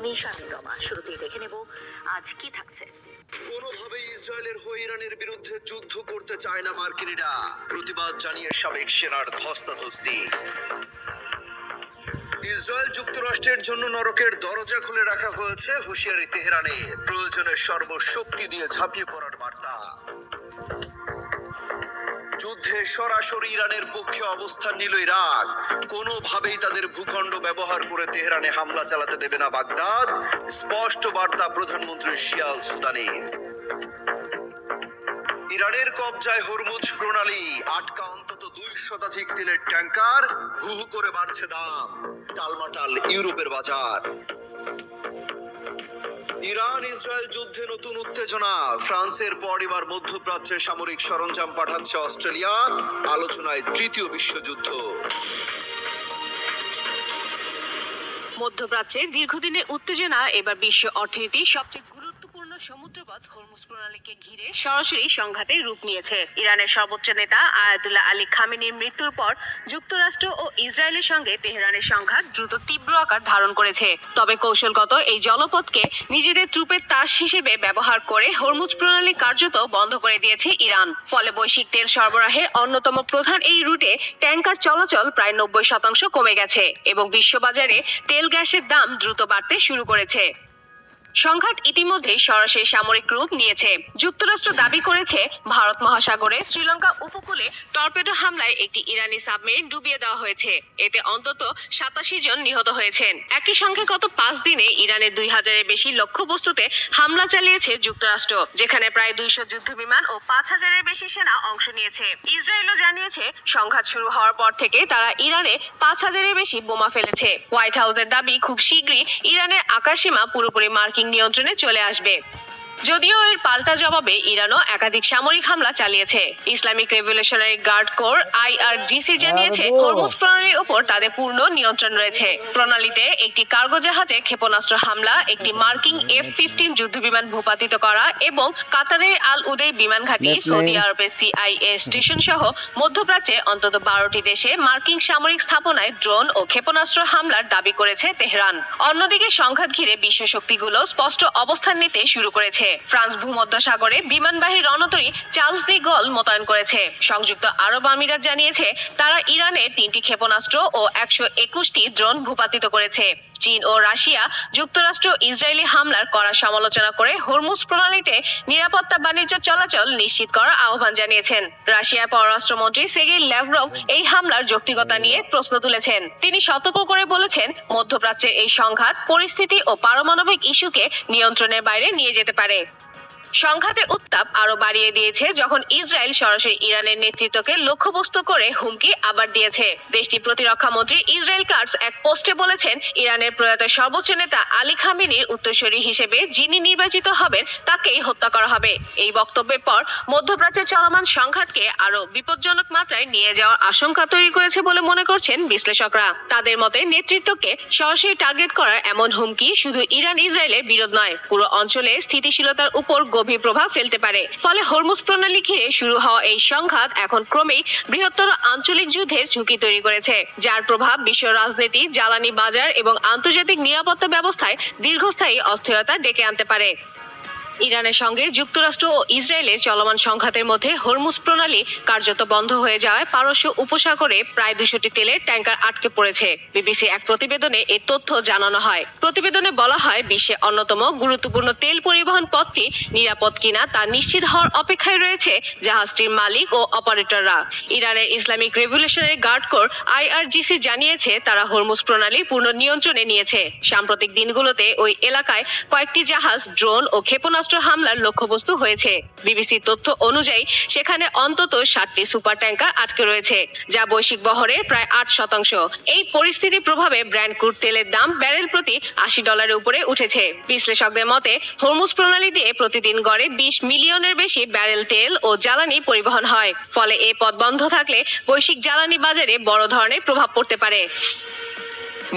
আমি শারমিন রমা। শুরুতেই দেখে নেব আজ কি থাকছে। কোনোভাবেই ইসরায়েলের হয়ে ইরানের বিরুদ্ধে যুদ্ধ করতে চায় না মার্কিনিরা, প্রতিবাদ জানিয়ে সাবেক সেনার ধস্তাধস্তি। ইসরায়েল যুক্তরাষ্ট্রের জন্য নরকের দরজা খুলে রাখা হয়েছে, হুঁশিয়ারি তেহরানে, প্রয়োজনে সর্বশক্তি দিয়ে ঝাঁপিয়ে পড়ার বার্তা। যুদ্ধে সরাসরি ইরানের পক্ষে অবস্থান নিল ইরাক, কোনোভাবেই তাদের ভূখণ্ড ব্যবহার করে তেহরানে হামলা চালাতে দেবে না বাগদাদ, স্পষ্ট বার্তা প্রধানমন্ত্রী শিয়াল সুদানির। ইরানের কবজায় হরমুজ প্রণালী, আটকা অন্তত 2 শতাধিক তেলের ট্যাঙ্কার, হু হু করে বাড়ছে দাম, টালমাটাল ইউরোপের বাজার। ইরান ইসরায়েল যুদ্ধে নতুন উত্তেজনা, ফ্রান্সের পর এবার মধ্যপ্রাচ্যে সামরিক সরঞ্জাম পাঠাচ্ছে অস্ট্রেলিয়া, আলোচনায় তৃতীয় বিশ্বযুদ্ধ। মধ্যপ্রাচ্যের দীর্ঘদিনের উত্তেজনা এবার বিশ্ব অর্থনীতির সবচেয়ে গুরুত্বপূর্ণ সমুদ্রপথ হরমুজ প্রণালীকে ঘিরে সরাসরি সংঘাতে রূপ নিয়েছে। ইরানের সর্বোচ্চ নেতা আয়াতুল্লাহ আলী খামেনির মৃত্যুর পর যুক্তরাষ্ট্র ও ইসরায়েলের সঙ্গে তেহরানের সংঘাত দ্রুত তীব্র আকার ধারণ করেছে। তবে কৌশলগত এই জলপথকে নিজেদের ট্রুপের তাস হিসেবে ব্যবহার করে হরমুজ প্রণালী কার্যত বন্ধ করে দিয়েছে ইরান। ফলে বৈশ্বিক তেল সরবরাহের অন্যতম প্রধান এই রুটে ট্যাঙ্কার চলাচল প্রায় 90% কমে গেছে এবং বিশ্ববাজারে তেল গ্যাসের দাম দ্রুত বাড়তে শুরু করেছে। সংঘাত ইতিমধ্যেই সরাসরি সামরিক রূপ নিয়েছে। যুক্তরাষ্ট্র দাবি করেছে ভারত মহাসাগরে শ্রীলঙ্কা উপকূলে টর্পেডো হামলায় একটি ইরানি সাবমেরিন ডুবিয়ে দেওয়া হয়েছে। এতে অন্তত 87 জন নিহত হয়েছেন। একই সঙ্গে গত 5 দিনে ইরানের 2000-এর বেশি লক্ষ্যবস্তুতে হামলা চালিয়েছে যুক্তরাষ্ট্র, যেখানে প্রায় 200 যুদ্ধবিমান ও 5000-এর বেশি সেনা অংশ নিয়েছে। ইসরায়েলও জানিয়েছে সংঘাত শুরু হওয়ার পর থেকে তারা ইরানে 5000-এর বেশি বোমা ফেলেছে। হোয়াইট হাউসের দাবি খুব শীঘ্রই ইরানের আকাশসীমা পুরোপুরি মার্কিন নিয়ন্ত্রণে চলে আসবে। যদিও এর পাল্টা জবাবে ইরানও একাধিক সামরিক হামলা চালিয়েছে। Islamic Revolutionary Guard Corps IRGC জানিয়েছে হরমুজ প্রণালীর উপর তাদের পূর্ণ নিয়ন্ত্রণ রয়েছে। প্রণালীতে একটি কার্গো জাহাজে ক্ষেপণাস্ত্র হামলা, একটি মার্কিন F-15 যুদ্ধবিমান ভূপাতিত করা এবং কাতারের আল উদেই বিমান ঘাঁটি, সৌদি আরবের CIA স্টেশন সহ মধ্যপ্রাচ্যে অন্তত 12টি দেশে মার্কিন সামরিক স্থাপনায় ড্রোন ও ক্ষেপণাস্ত্র হামলার দাবি করেছে তেহরান। অন্যদিকে সংঘাত ঘিরে বিশ্ব শক্তিগুলো স্পষ্ট অবস্থান নিতে শুরু করেছে। ফ্রান্স ভূমধ্যসাগরে বিমানবাহী রণতরী চার্লস ডি গল মোতায়েন করেছে। সংযুক্ত আরব আমিরাত জানিয়েছে তারা ইরানের 3টি ক্ষেপণাস্ত্র ও 121টি ড্রোন ভূপাতিত করেছে। চীন ও রাশিয়া যুক্তরাষ্ট্র ইসরায়েলি হামলার কড়া সমালোচনা করে হরমুজ প্রণালীতে নিরাপত্তা বাণিজ্য চলাচল নিশ্চিত করার আহ্বান জানিয়েছেন। রাশিয়ার পররাষ্ট্রমন্ত্রী সের্গেই ল্যাভরভ এই হামলার যৌক্তিকতা নিয়ে প্রশ্ন তুলেছেন। তিনি সতর্ক করে বলেছেন, মধ্যপ্রাচ্যের এই সংঘাত পরিস্থিতি ও পারমাণবিক ইস্যুকে নিয়ন্ত্রণের বাইরে নিয়ে যেতে পারে। সংঘাতের উত্তাপ আরো বাড়িয়ে দিয়েছে যখন ইসরায়েল সরাসরি ইরানের নেতৃত্বকে লক্ষ্যবস্তু করে হুমকি আবার দিয়েছে। দেশটির প্রতিরক্ষা মন্ত্রী ইসরায়েল কাটস এক পোস্টে বলেছেন, ইরানের প্রয়াত সর্বোচ্চ নেতা আলী খামেনির উত্তরসূরি হিসেবে যিনি নির্বাচিত হবেন তাকেই হত্যা করা হবে। এই বক্তব্যের পর মধ্যপ্রাচ্যে চলমান সংঘাতকে আরো বিপজ্জনক মাত্রায় নিয়ে যাওয়ার আশঙ্কা তৈরি করেছে বলে মনে করছেন বিশ্লেষকরা। তাদের মতে নেতৃত্বকে সরাসরি টার্গেট করার এমন হুমকি শুধু ইরান ইসরায়েলের বিরোধ নয়, পুরো অঞ্চলে স্থিতিশীলতার উপর গভীর প্রভাব ফেলতে পারে। ফলে হরমুজ প্রণালী ঘিরে শুরু হওয়া এই সংঘাত এখন ক্রমেই বৃহত্তর আঞ্চলিক যুদ্ধের ঝুঁকি তৈরি করেছে, যার প্রভাব বিশ্ব রাজনীতি, জ্বালানি বাজার এবং আন্তর্জাতিক নিরাপত্তা ব্যবস্থায় দীর্ঘস্থায়ী অস্থিরতা ডেকে আনতে পারে। ইরানের সঙ্গে যুক্তরাষ্ট্র ও ইসরায়েলের চলমান সংঘাতের মধ্যে হরমুজ প্রণালী কার্যত বন্ধ হয়ে যাওয়ায় পারস্য উপসাগরে প্রায় 200টি তেলের ট্যাঙ্কার আটকে পড়েছে। বিবিসি এক প্রতিবেদনে এই তথ্য জানানো হয়। প্রতিবেদনে বলা হয়, বিশ্বে অন্যতম গুরুত্বপূর্ণ তেল পরিবহন পথটি নিরাপদ কিনা তা নিশ্চিত হওয়ার অপেক্ষায় রয়েছে জাহাজটির মালিক ও অপারেটররা। ইরানের Islamic Revolutionary Guard Corps IRGC জানিয়েছে তারা হরমুজ প্রণালী পূর্ণ নিয়ন্ত্রণে নিয়েছে। সাম্প্রতিক দিনগুলোতে ওই এলাকায় কয়েকটি জাহাজ, ড্রোন ও ক্ষেপণাস্ত্র হামলার লক্ষ্যবস্তু হয়েছে। বিবিসির তথ্য অনুযায়ী সেখানে অন্তত 60টি সুপার ট্যাঙ্কার আটকে রয়েছে, যা বৈশ্বিক বহরের প্রায় 8%। এই পরিস্থিতির প্রভাবে ব্র্যান্ড ক্রুড তেলের দাম ব্যারেল প্রতি $80 উপরে উঠেছে। বিশ্লেষকদের মতে হরমুজ প্রণালী দিয়ে প্রতিদিন গড়ে 20 মিলিয়নের বেশি ব্যারেল তেল ও জ্বালানি পরিবহন হয়। ফলে এই পথ বন্ধ থাকলে বৈশ্বিক জ্বালানি বাজারে বড় ধরনের প্রভাব পড়তে পারে।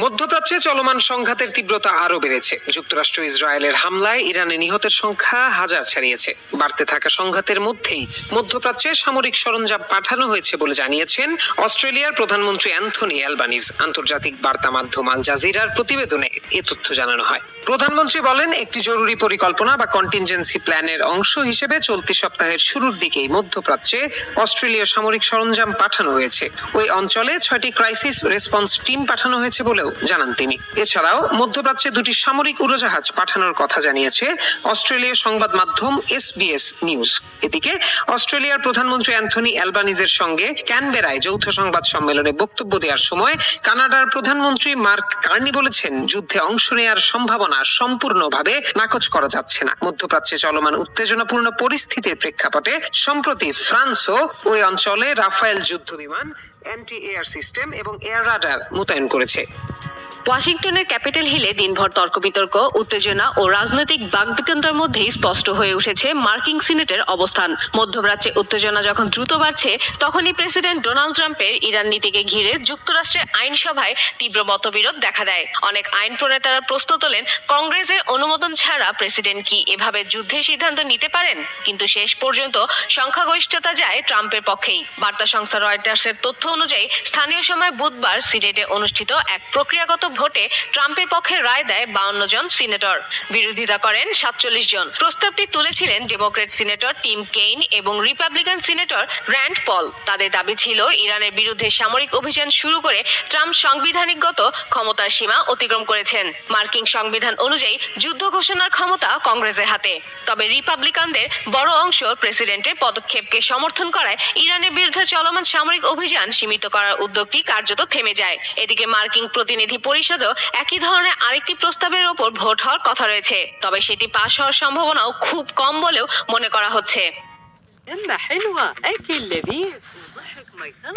মধ্যপ্রাচ্যে চলমান সংঘাতের তীব্রতা আরও বেড়েছে। যুক্তরাষ্ট্র ইসরায়েলের হামলায় ইরানে নিহতের সংখ্যা হাজার ছাড়িয়েছে। বাড়তে থাকা সংঘাতের মধ্যেই মধ্যপ্রাচ্যে সামরিক সরঞ্জাম পাঠানো হয়েছে বলে জানিয়েছেন অস্ট্রেলিয়ার প্রধানমন্ত্রী অ্যান্থনি অ্যালবানিজ। আন্তর্জাতিক বার্তা মাধ্যম আল জাজিরার প্রতিবেদনে এ তথ্য জানানো হয়। প্রধানমন্ত্রী বলেন, একটি জরুরি পরিকল্পনা বা কন্টিনজেন্সি প্ল্যানের অংশ হিসেবে চলতি সপ্তাহের শুরুর দিকেই মধ্যপ্রাচ্যে অস্ট্রেলীয় সামরিক সরঞ্জাম পাঠানো হয়েছে। ওই অঞ্চলে 6টি ক্রাইসিস রেসপন্স টিম পাঠানো হয়েছে বলেও জানান তিনি। এছাড়াও মধ্যপ্রাচ্যে 2টি সামরিক উড়োজাহাজ পাঠানোর কথা জানিয়েছে অস্ট্রেলীয় সংবাদ মাধ্যম SBS নিউজ। এদিকে অস্ট্রেলিয়ার প্রধানমন্ত্রী অ্যান্থনি অ্যালবানিজের সঙ্গে ক্যানবেরায় যৌথ সংবাদ সম্মেলনে বক্তব্য দেওয়ার সময় কানাডার প্রধানমন্ত্রী মার্ক কার্নি বলেছেন, যুদ্ধে অংশ নেওয়ার সম্ভাবনা সম্পূর্ণভাবে নাকচ করা যাচ্ছে না। মধ্যপ্রাচ্যে চলমান উত্তেজনাপূর্ণ পরিস্থিতির প্রেক্ষাপটে সম্প্রতি ফ্রান্সও ওই অঞ্চলে রাফায়েল যুদ্ধ বিমান, অ্যান্টি এয়ার সিস্টেম এবং এয়ার রাডার মোতায়েন করেছে। ওয়াশিংটনের ক্যাপিটাল হিলে দিনভর তর্ক বিতর্ক, উত্তেজনা ও রাজনৈতিক বাকবিতণ্ডার মধ্যেই স্পষ্ট হয়ে উঠেছে মার্কিন সিনেটের অবস্থান। মধ্যপ্রাচ্যে উত্তেজনা যখন দ্রুত বাড়ছে, তখনই প্রেসিডেন্ট ডোনাল্ড ট্রাম্পের ইরান নীতিকে ঘিরে যুক্তরাষ্ট্রের আইনসভায় তীব্র মতবিরোধ দেখা দেয়। অনেক আইন প্রণেতারা প্রশ্ন তোলেন, কংগ্রেসের অনুমোদন ছাড়া প্রেসিডেন্ট কি এভাবে যুদ্ধের সিদ্ধান্ত নিতে পারেন? কিন্তু শেষ পর্যন্ত সংখ্যাগরিষ্ঠতা যায় ট্রাম্পের পক্ষেই। বার্তা সংস্থা রয়টার্সের তথ্য অনুযায়ী স্থানীয় সময় বুধবার সিনেটে অনুষ্ঠিত এক প্রক্রিয়াগত ভোটে ট্রাম্পের পক্ষে রায় দেয় 52 জন সিনেটর, বিরোধিতা করেন 47 জন। প্রস্তাবটি তুলেছিলেন ডেমোক্র্যাট সিনেটর টিম কেইন এবং রিপাবলিকান সিনেটর র্যান্ড পল। তাদের দাবি ছিল, ইরানের বিরুদ্ধে সামরিক অভিযান শুরু করে ট্রাম্প সাংবিধানিকগত ক্ষমতার সীমা অতিক্রম করেছেন। মার্কিন সংবিধান অনুযায়ী যুদ্ধ ঘোষণার ক্ষমতা কংগ্রেসের হাতে। তবে রিপাবলিকানদের বড় অংশ প্রেসিডেন্টের পদক্ষেপকে সমর্থন করায় ইরানের বিরুদ্ধে চলমান সামরিক অভিযান সীমিত করার উদ্যোগটি কার্যত থেমে যায়। এদিকে মার্কিন প্রতিনিধি পরিষদও একই ধরনের আরেকটি প্রস্তাবের ওপর ভোট হওয়ার কথা রয়েছে, তবে সেটি পাশ হওয়ার সম্ভাবনাও খুব কম বলেও মনে করা হচ্ছে। حلوة أكل لذيذ وضحك ما يخلص.